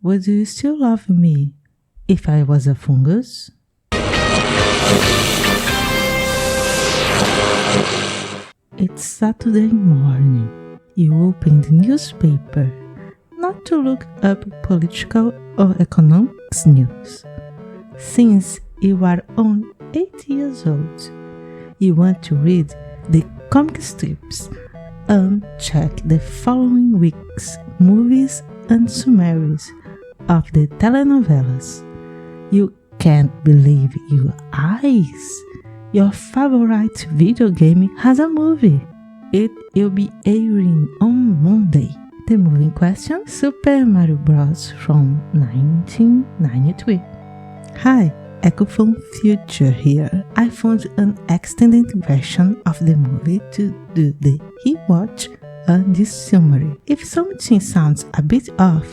Would you still love me if I was a fungus? It's Saturday morning. You open the newspaper, not to look up political or economics news. Since you are only 8 years old, you want to read the comic strips and check the following week's movies and summaries of the telenovelas. You can't believe your eyes. Your favorite video game has a movie. It will be airing on Monday. The movie in question, Super Mario Bros. From 1993. Hi, Echo from Future here. I found an extended version of the movie to do the rewatch and this summary. If something sounds a bit off,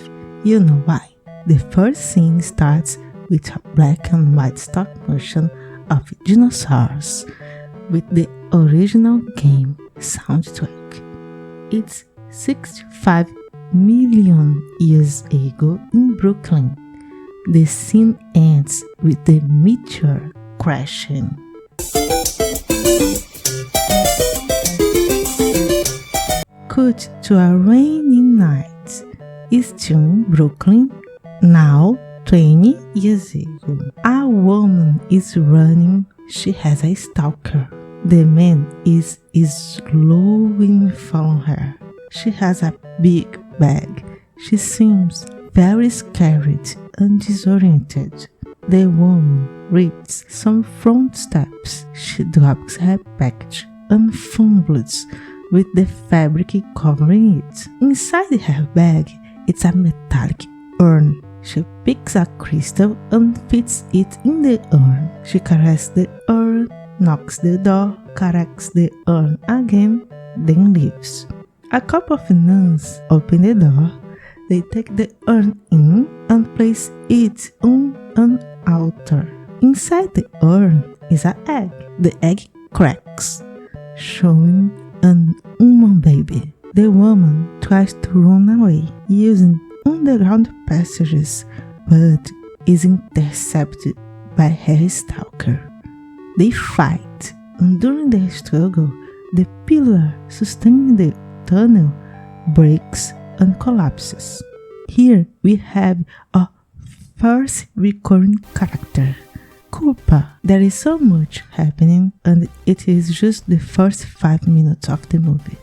you know why. The first scene starts with a black and white stop motion of dinosaurs with the original game soundtrack. It's 65 million years ago in Brooklyn. The scene ends with the meteor crashing. Cut to a rainy night. It's still in Brooklyn, now 20 years ago. A woman is running. She has a stalker. The man is slowly following her. She has a big bag. She seems very scared and disoriented. The woman reaches some front steps. She drops her package and fumbles with the fabric covering it. Inside her bag, it's a metallic urn. She picks a crystal and fits it in the urn. She caresses the urn, knocks the door, caresses the urn again, then leaves. A couple of nuns open the door. They take the urn in and place it on an altar. Inside the urn is an egg. The egg cracks, showing an human baby. The woman tries to run away using underground passages, but is intercepted by her stalker. They fight, and during the struggle, the pillar sustaining the tunnel breaks and collapses. Here we have a first recurring character, Koopa. There is so much happening, and it is just the first 5 minutes of the movie.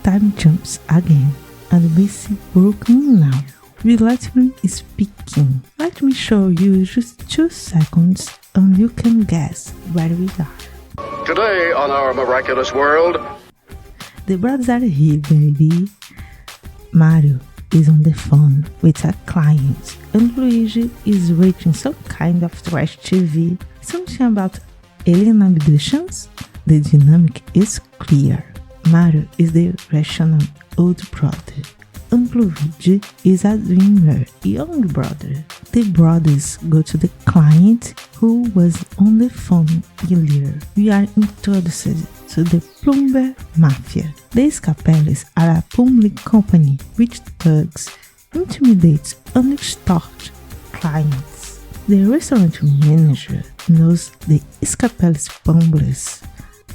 Time jumps again, and we see Brooklyn now. Relatively speaking, let me show you just 2 seconds and you can guess where we are. Today on Our Miraculous World, the brothers are here, baby. Mario is on the phone with a client and Luigi is watching some kind of trash TV, something about alien abductions. The dynamic is clear. Mario is the rational old brother, and Luigi is a dreamer young brother. The brothers go to the client who was on the phone earlier. We are introduced to the Plumber Mafia. The Scapellis are a plumbing company which thugs, intimidates and extort clients. The restaurant manager knows the Scapellis plumbers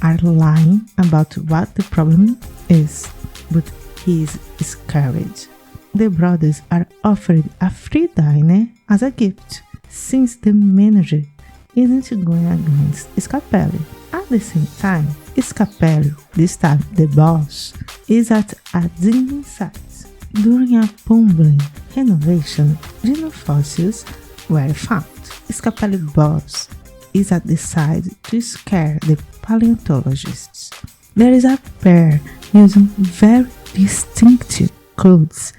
are lying about what the problem is, but he is scared. The brothers are offered a free dinner as a gift, since the manager isn't going against Scapelli. At the same time, Scapelli, this time the boss, is at a digging site. During a plumbing renovation, dinofossils were found. Scapelli boss is at the side to scare the paleontologists. There is a pair using very distinctive clothes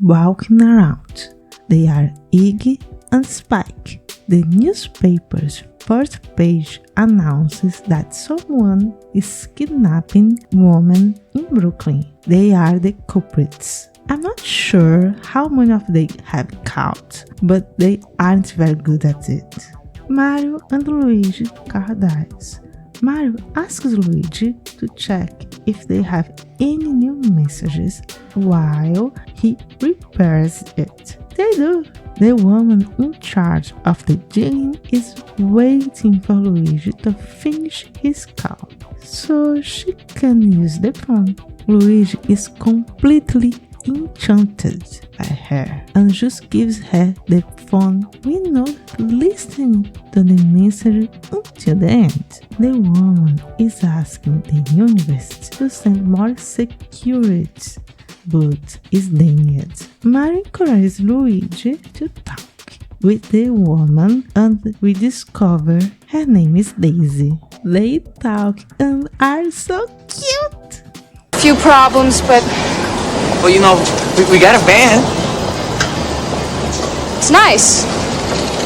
walking around. They are Iggy and Spike. The newspaper's first page announces that someone is kidnapping women in Brooklyn. They are the culprits. I'm not sure how many of they have caught, but they aren't very good at it. Mario and Luigi car dies. Mario asks Luigi to check if they have any new messages while he repairs it. They do. The woman in charge of the gym is waiting for Luigi to finish his call so she can use the phone. Luigi is completely enchanted by her and just gives her the phone without listening to the message until the end. The woman is asking the university to send more security, but is denied. Mario encourages Luigi to talk with the woman and we discover her name is Daisy. They talk and are so cute. Few problems, but Well, you know, we got a van. it's nice.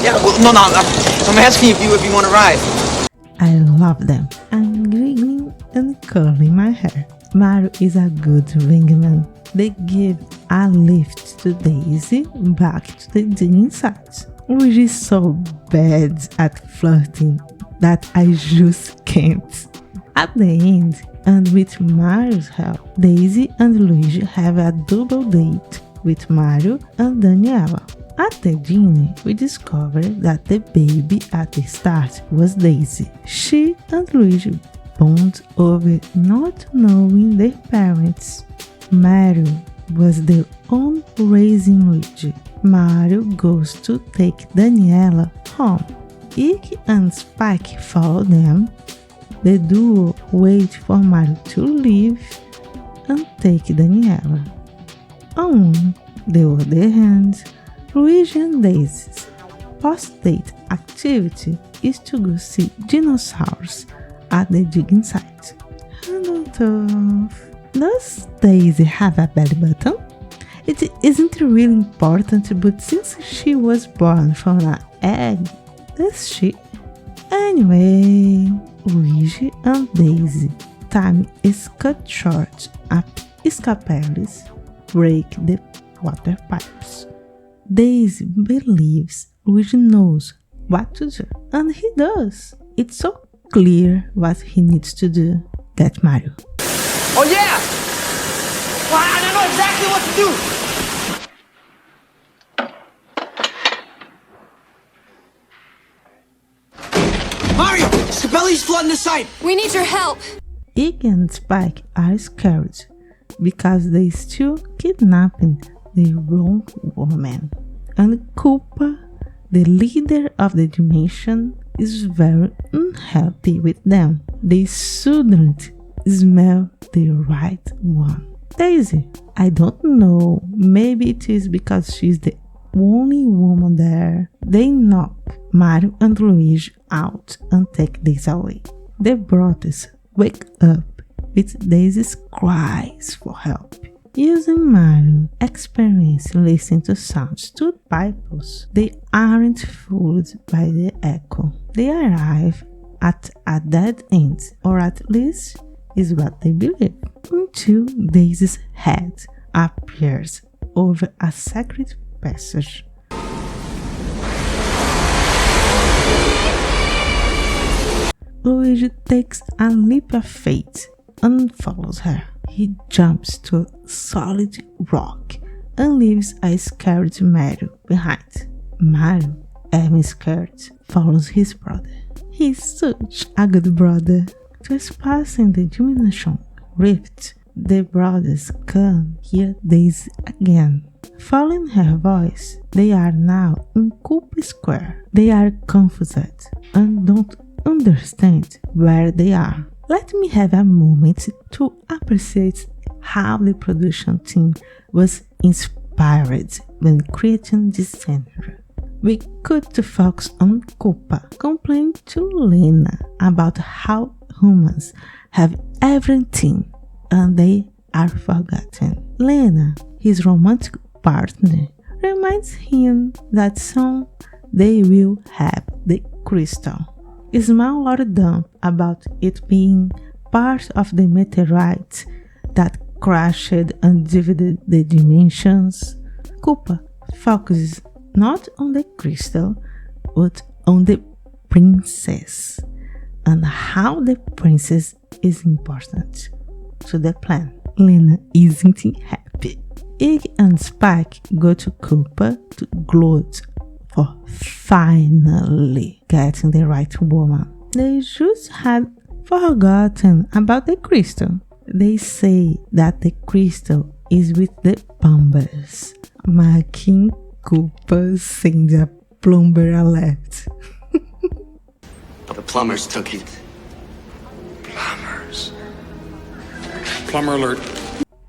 Yeah, well, no, I'm asking if you want to ride. I love them. I'm grinning and curling my hair. Mario is a good wingman. They give a lift to Daisy back to the gym site. Luigi is so bad at flirting that I just can't. At the end, and with Mario's help, Daisy and Luigi have a double date with Mario and Daniela. At the dinner, we discover that the baby at the start was Daisy. She and Luigi bond over not knowing their parents. Mario was the one raising Luigi. Mario goes to take Daniela home. Iggy and Spike follow them. The duo wait for Mario to leave and take Daniela. On the other hand, Luigi and Daisy's post-date activity is to go see dinosaurs at the digging site. Does Daisy have a belly button? It isn't really important, but since she was born from an egg, does she? Anyway, Luigi and Daisy time is cut short at Scapelis break the water pipes. Daisy believes Luigi knows what to do, and he does. It's so clear what he needs to do. Get Mario. Oh, yeah! Well, I know exactly what to do! Mario! Scapelli's flooding the site! We need your help. Iggy and Spike are scared because they still kidnapping the wrong woman. And Koopa, the leader of the dimension, is very unhappy with them. They shouldn't smell the right one. Daisy, I don't know, maybe it is because she's the only woman there. They knock Mario and Luigi out and take Daisy away. The brothers wake up with Daisy's cries for help. Using Mario's experience listening to sounds through pipes, they aren't fooled by the echo. They arrive at a dead end, or at least is what they believe, until Daisy's head appears over a secret passage. Luigi takes a leap of faith and follows her. He jumps to a solid rock and leaves a scared Mario behind. Mario, even scared, follows his brother. He's such a good brother. Trespassing the dimension rift, the brothers can hear Daisy again. Following her voice, they are now in Koopa Square. They are confused and don't understand where they are. Let me have a moment to appreciate how the production team was inspired when creating this scenario. We could focus on Koopa complaining to Lena about how humans have everything and they are forgotten. Lena, his romantic partner, reminds him that soon they will have the crystal. Small Lord Dump about it being part of the meteorite that crashed and divided the dimensions. Koopa focuses not on the crystal, but on the princess and how the princess is important to the plan. Lena isn't happy. Iggy and Spike go to Cooper to gloat for finally getting the right woman. They just had forgotten about the crystal. They say that the crystal is with the plumbers, making Cooper send a plumber alert. The plumbers took it. Plumbers. Plumber alert.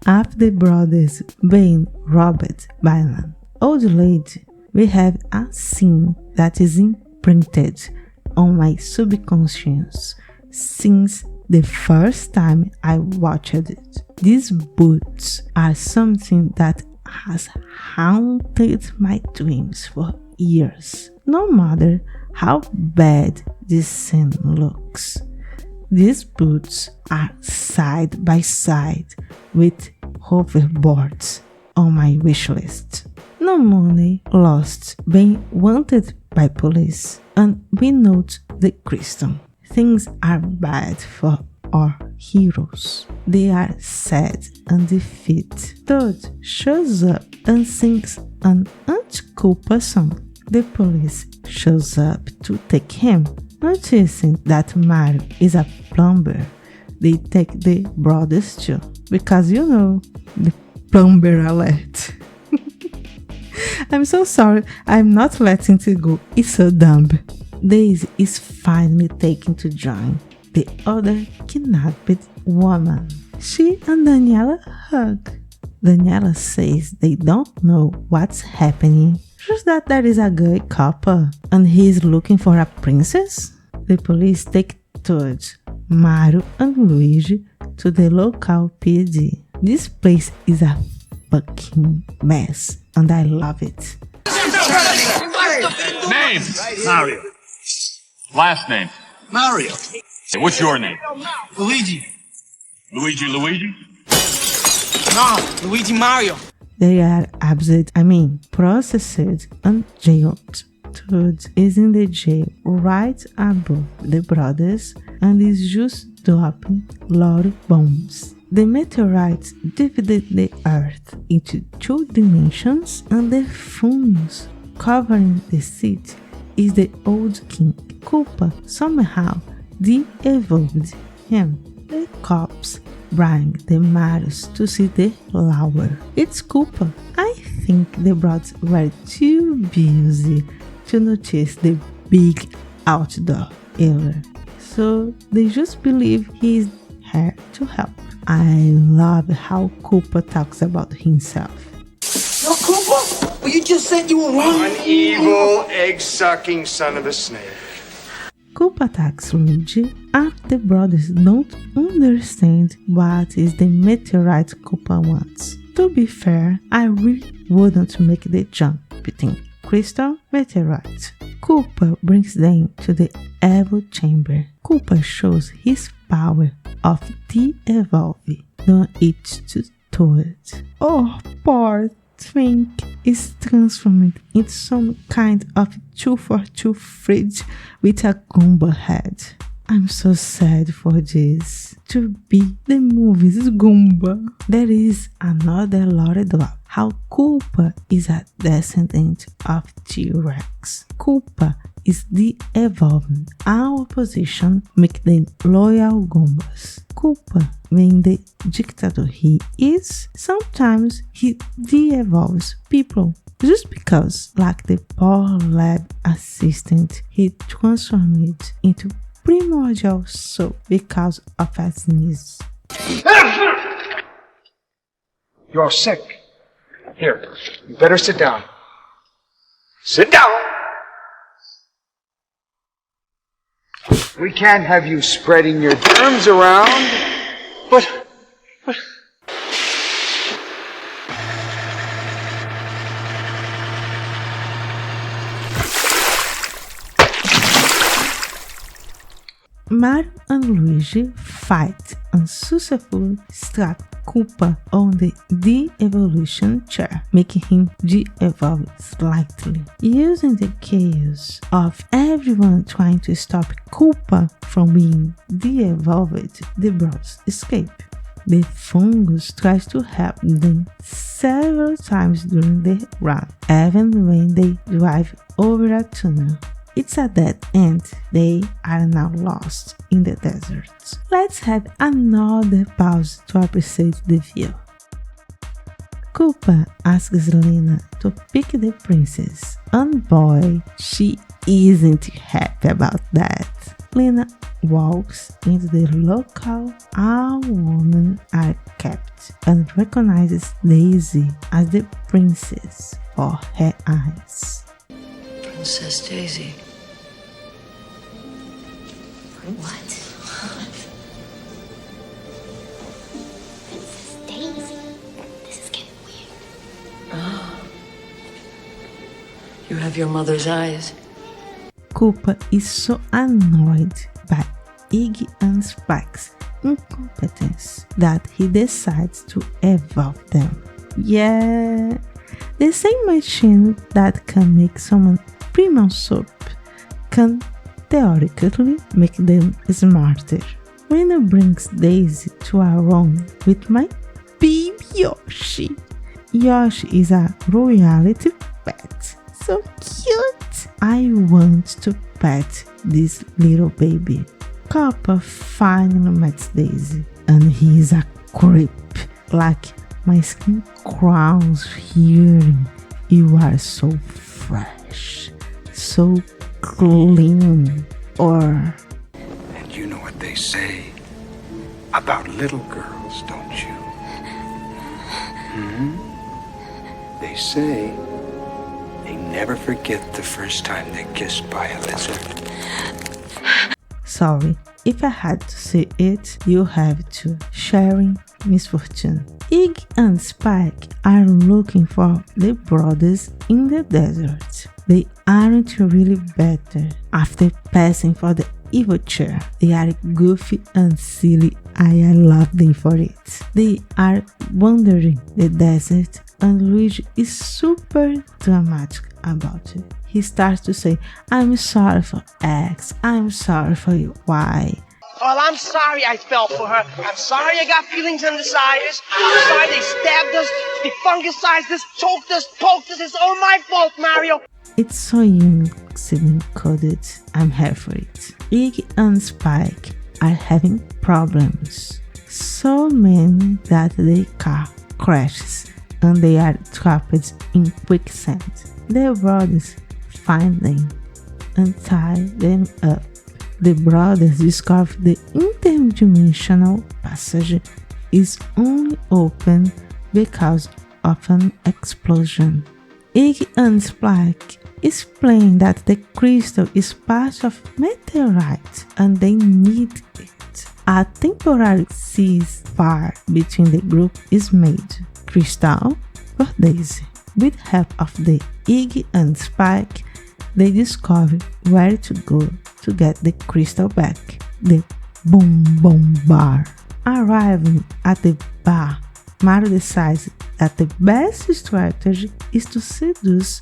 After the brothers being robbed by an old lady, we have a scene that is imprinted on my subconscious since the first time I watched it. These boots are something that has haunted my dreams for years. No matter how bad this scene looks, these boots are side by side with hoverboards on my wish list. No money lost, being wanted by police, and we note the crystal. Things are bad for our heroes. They are sad and defeated. Todd shows up and sings an anti-Cooper song. The police shows up to take him. Noticing that Mario is a plumber, they take the brothers too, because the plumber alert. I'm so sorry, I'm not letting it go, it's so dumb. Daisy is finally taken to join the other kidnapped woman. She and Daniela hug. Daniela says they don't know what's happening, just that there is a gay couple and he's looking for a princess. The police take Todd, Mario and Luigi to the local PD. This place is a fucking mess and I love it. Name? Mario. Last name? Mario. What's your name? Luigi. Luigi? No, Luigi Mario. They are processed and jailed. Todd is in the jail right above the brothers and is just dropping loud bombs. The meteorites divided the Earth into 2 dimensions and the fumes covering the city is the old king. Cooper somehow de-evolved him. The cops bring the Marios to see the flower. It's Cooper. I think the brothers were too busy to notice the big outdoor area, so they just believe he's here to help. I love how Cooper talks about himself. No, Cooper? Well, you just said you were wrong. An evil, egg-sucking son of a snake. Cooper attacks Luigi after the brothers don't understand what is the meteorite Cooper wants. To be fair, I really wouldn't make the jump between crystal meteorite. Cooper brings them to the evil chamber. Cooper shows his power of de-evolve, doing it to Toad. Oh, poor thing is transformed into some kind of 2-for-2 fridge with a combo head. I'm so sad for this to be the movie's Goomba. There is another lore drop. How Cooper is a descendant of T-Rex. Cooper is de-evolving. Our position make them loyal Goombas. Cooper, being the dictator he is, sometimes he de-evolves people just because, like the poor lab assistant, he transformed into primordial soul because of a sneeze. You're sick. Here, you better sit down. Sit down. We can't have you spreading your germs around. But... Mario and Luigi fight and successfully strap Cooper on the de-evolution chair, making him de-evolve slightly. Using the chaos of everyone trying to stop Cooper from being de-evolved, the bros escape. The fungus tries to help them several times during the run, even when they drive over a tunnel. It's a dead end. They are now lost in the desert. Let's have another pause to appreciate the view. Koopa asks Lena to pick the princess, and boy, she isn't happy about that. Lena walks into the local all women are kept and recognizes Daisy as the princess for her eyes. Princess Daisy. What? Princess Daisy? This is getting weird. Oh. You have your mother's eyes. Koopa is so annoyed by Iggy and Spike's incompetence that he decides to evolve them. Yeah, the same machine that can make someone premium soup can theoretically make them smarter. Lena brings Daisy to our room with my baby Yoshi. Yoshi is a royalty pet. So cute! I want to pet this little baby. Koopa finally meets Daisy, and he is a creep. Like my skin crawls hearing you are so fresh, so clean, or... And you know what they say about little girls, don't you? They say they never forget the first time they're kissed by a lizard. Sorry, if I had to say it, you have to. Sharing misfortune. Iggy and Spike are looking for the brothers in the desert. They aren't really better after passing for the evil chair. They are goofy and silly. I love them for it. They are wandering the desert, and Luigi is super dramatic about it. He starts to say, I'm sorry for X, I'm sorry for Y. Well, I'm sorry I fell for her. I'm sorry I got feelings on the sides. I'm sorry they stabbed us, they fungicized us, choked us, poked us. It's all my fault, Mario. It's so young, sibling coded. I'm here for it. Iggy and Spike are having problems. So many that the car crashes and they are trapped in quicksand. Their brothers find them and tie them up. The brothers discover the interdimensional passage is only open because of an explosion. Iggy and Spike explain that the crystal is part of meteorite and they need it. A temporary ceasefire between the group is made. Crystal for Daisy. With help of the Iggy and Spike, they discover where to go to get the crystal back. The Boom Boom Bar. Arriving at the bar, Mario decides that the best strategy is to seduce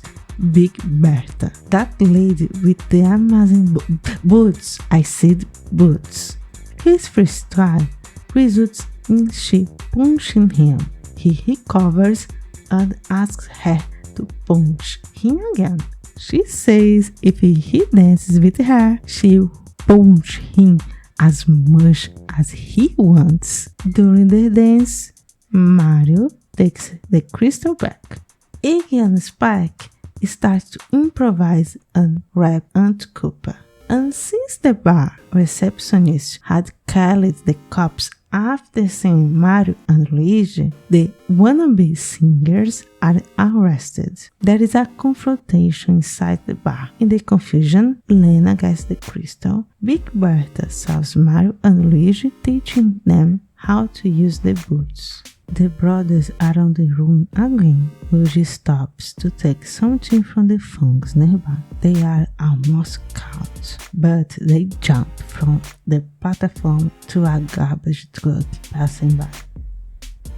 Big Bertha, that lady with the amazing boots. I said boots. His first try results in she punching him. He recovers and asks her to punch him again. She says if he dances with her, she'll punch him as much as he wants. During the dance, Mario takes the crystal back. Iggy and Spike start to improvise and rap onto Koopa. And since the bar receptionist had called the cops after seeing Mario and Luigi, the wannabe singers are arrested. There is a confrontation inside the bar. In the confusion, Lena gets the crystal. Big Bertha solves Mario and Luigi, teaching them how to use the boots. The brothers are on the run again. Luigi stops to take something from the fungus nearby. They are almost caught, but they jump from the platform to a garbage truck passing by.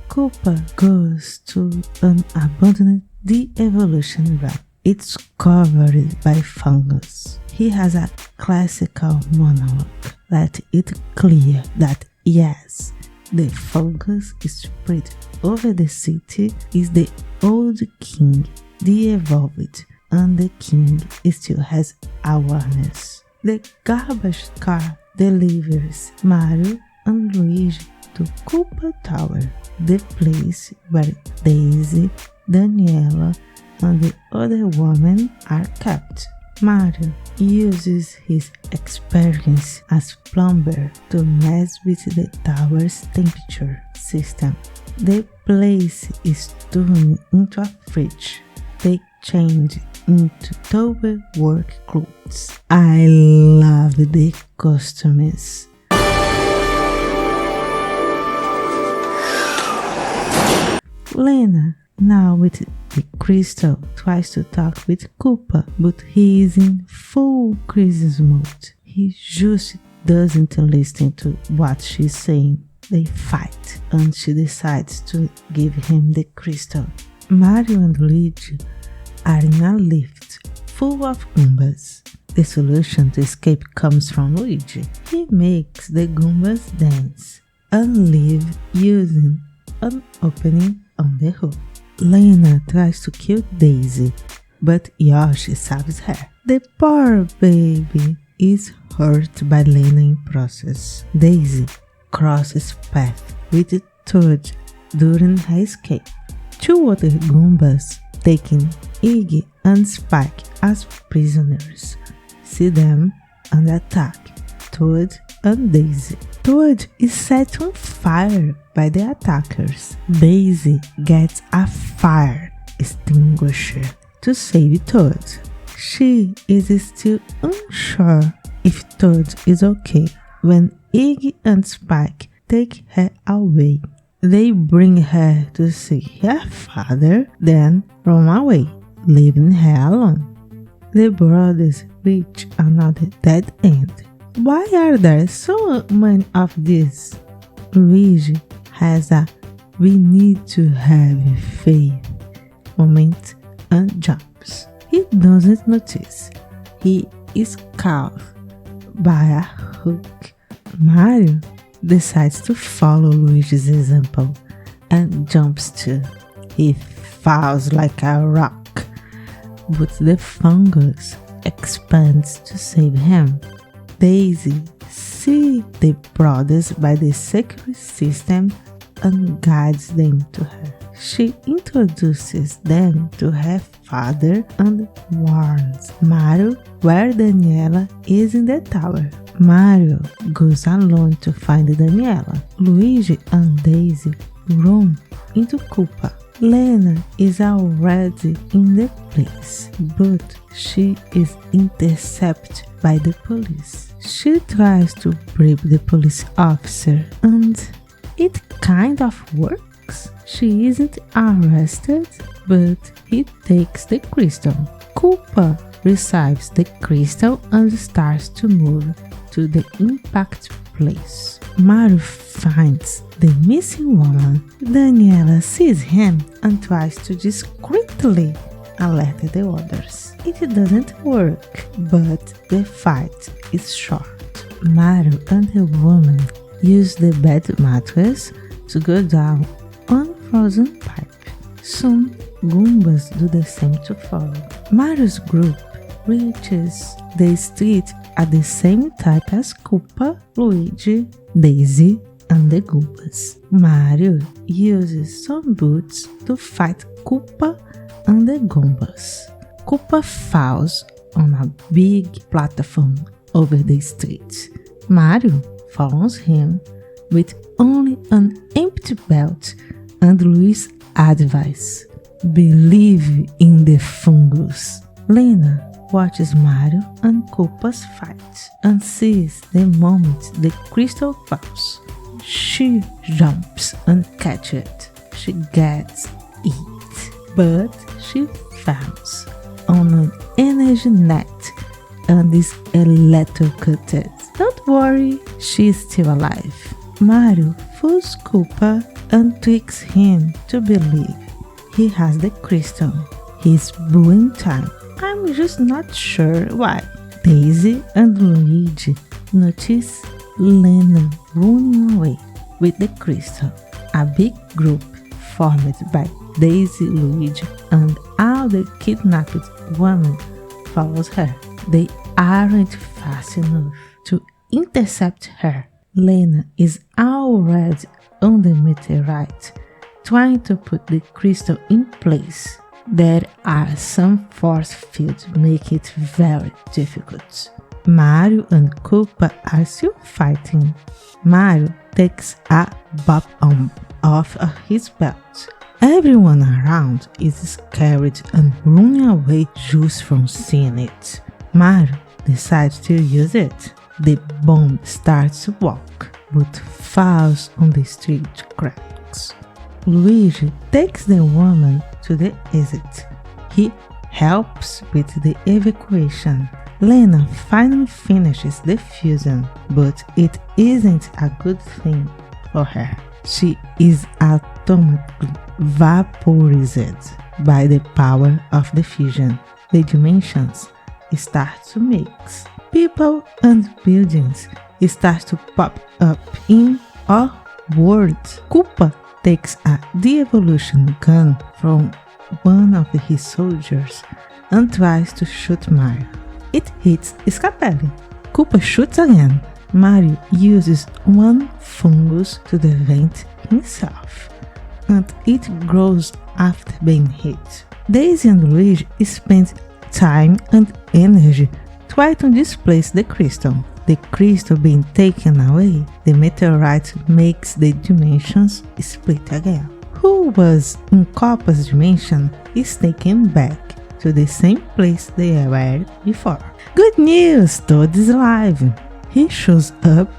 Koopa goes to an abandoned de-evolution run. It's covered by fungus. He has a classical monologue. Let it clear that yes, the fungus spread over the city is the old king, the evolved, and the king still has awareness. The garbage car delivers Mario and Luigi to Koopa Tower, the place where Daisy, Daniela, and the other women are kept. Mario uses his experience as plumber to mess with the tower's temperature system. The place is turned into a fridge. They change into tower work clothes. I love the costumes. Lena, now with the crystal, tries to talk with Koopa, but he is in full crisis mode. He just doesn't listen to what she's saying. They fight, and she decides to give him the crystal. Mario and Luigi are in a lift full of Goombas. The solution to escape comes from Luigi. He makes the Goombas dance and leave using an opening on the hook. Lena tries to kill Daisy, but Yoshi saves her. The poor baby is hurt by Lena in process. Daisy crosses path with Toad during her escape. Two other Goombas, taking Iggy and Spike as prisoners, see them and attack Toad and Daisy. Toad is set on fire by the attackers. Daisy gets a fire extinguisher to save Toad. She is still unsure if Toad is okay when Iggy and Spike take her away. They bring her to see her father, then run away, leaving her alone. The brothers reach another dead end. Why are there so many of these? Luigi has a "we need to have faith" moment and jumps. He doesn't notice. He is caught by a hook. Mario decides to follow Luigi's example and jumps too. He falls like a rock, but the fungus expands to save him. Daisy sees the brothers by the secret system and guides them to her. She introduces them to her father and warns Mario where Daniela is in the tower. Mario goes alone to find Daniela. Luigi and Daisy run into Koopa. Lena is already in the place, but she is intercepted by the police. She tries to bribe the police officer, and it kind of works. She isn't arrested, but he takes the crystal. Koopa receives the crystal and starts to move to the impact place. Mario finds the missing woman. Daniela sees him and tries to discreetly alert the others. It doesn't work, but the fight is short. Mario and the woman use the bed mattress to go down on frozen pipe. Soon, Goombas do the same to follow. Mario's group reaches the street at the same time as Koopa, Luigi, Daisy, and the Goombas. Mario uses some boots to fight Koopa and the Goombas. Koopa falls on a big platform over the street. Mario follows him with only an empty belt and Luigi's advice: believe in the fungus. Lena watches Mario and Koopa's fight and sees the moment the crystal falls. She jumps and catches it. She gets it, but she falls on an energy net and is electrocuted. Don't worry, she is still alive. Mario fools Koopa and tricks him to believe he has the crystal. He's booing time. I'm just not sure why. Daisy and Luigi notice Lena running away. with the crystal. A big group formed by Daisy, Luigi, and all the kidnapped women follows her. They aren't fast enough to intercept her. Lena is already on the meteorite, trying to put the crystal in place. There are some force fields making it very difficult. Mario and Koopa are still fighting. Mario takes a bomb off of his belt. Everyone around is scared and running away just from seeing it. Mario decides to use it. The bomb starts to walk, but falls on the street cracks. Luigi takes the woman to the exit. He helps with the evacuation. Lena finally finishes the fusion, but it isn't a good thing for her. She is atomically vaporized by the power of the fusion. The dimensions start to mix. People and buildings start to pop up in our world. Koopa takes a de-evolution gun from one of his soldiers and tries to shoot Mario. It hits Scapelli. Koopa shoots again. Mario uses one fungus to prevent himself, and it grows after being hit. Daisy and Luigi spend time and energy trying to displace the crystal. The crystal being taken away, the meteorite makes the dimensions split again. Who was in Koopa's dimension is taken back to the same place they were before. Good news! Toad is alive. He shows up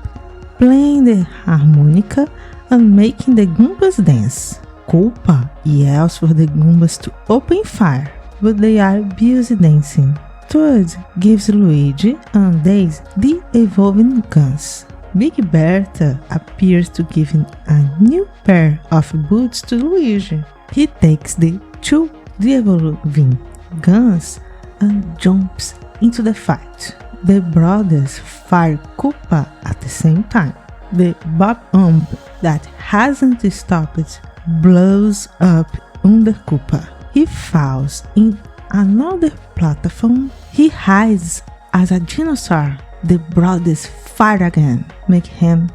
playing the harmonica and making the Goombas dance. Koopa yells for the Goombas to open fire, but they are busy dancing. Toad gives Luigi and Daisy the evolving guns. Big Bertha appears to give a new pair of boots to Luigi. He takes the two de-evolving guns and jumps into the fight. The brothers fire Koopa at the same time. The bomb that hasn't stopped blows up under Koopa. He falls in another platform. He hides as a dinosaur. The brothers fight again, make him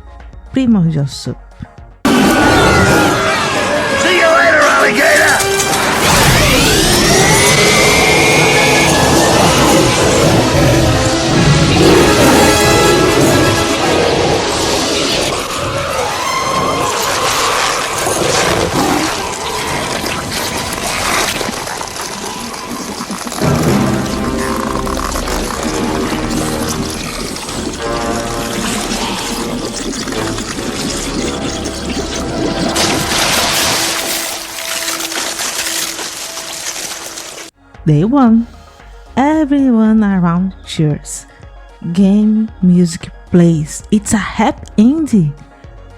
primordial soup. See you later, alligator! They won. Everyone around cheers. Game music plays. It's a happy ending.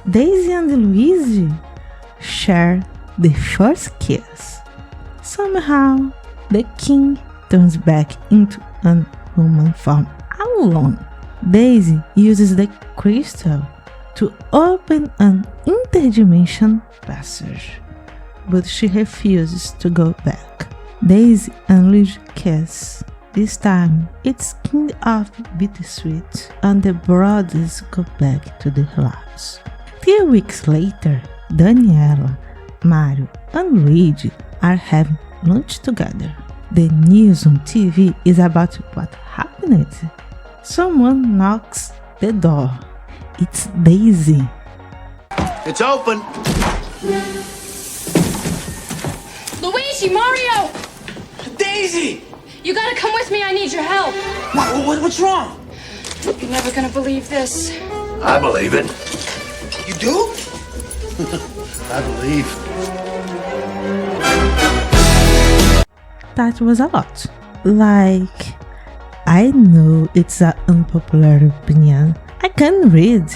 Daisy and Luigi share the first kiss. Somehow, the king turns back into an human form alone. Daisy uses the crystal to open an interdimension passage, but she refuses to go back. Daisy and Luigi kiss. This time, it's kind of bittersweet, and the brothers go back to their lives. 3 weeks later, Daniela, Mario, and Luigi are having lunch together. The news on TV is about what happened. Someone knocks the door. It's Daisy. It's open. Luigi, Mario! Daisy! You gotta come with me. I need your help. What's wrong? You're never gonna believe this. I believe it. You do? I believe. That was a lot. Like, I know it's an unpopular opinion. I can read,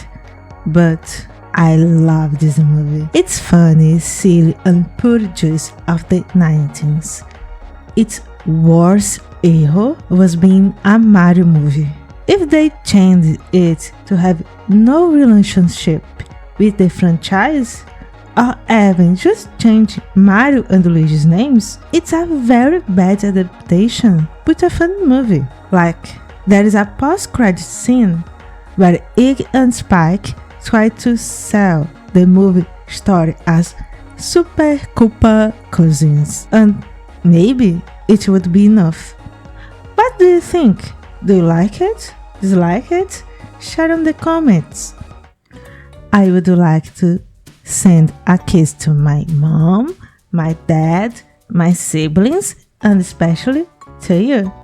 but I love this movie. It's funny, silly, and pure juice of the 90s. Its worst error was being a Mario movie. If they changed it to have no relationship with the franchise, or even just change Mario and Luigi's names, it's a very bad adaptation, but a fun movie. Like, there is a post-credit scene where Iggy and Spike try to sell the movie story as Super Koopa cousins, and maybe it would be enough. What do you think? Do you like it? Dislike it? Share in the comments. I would like to send a kiss to my mom, my dad, my siblings, and especially to you.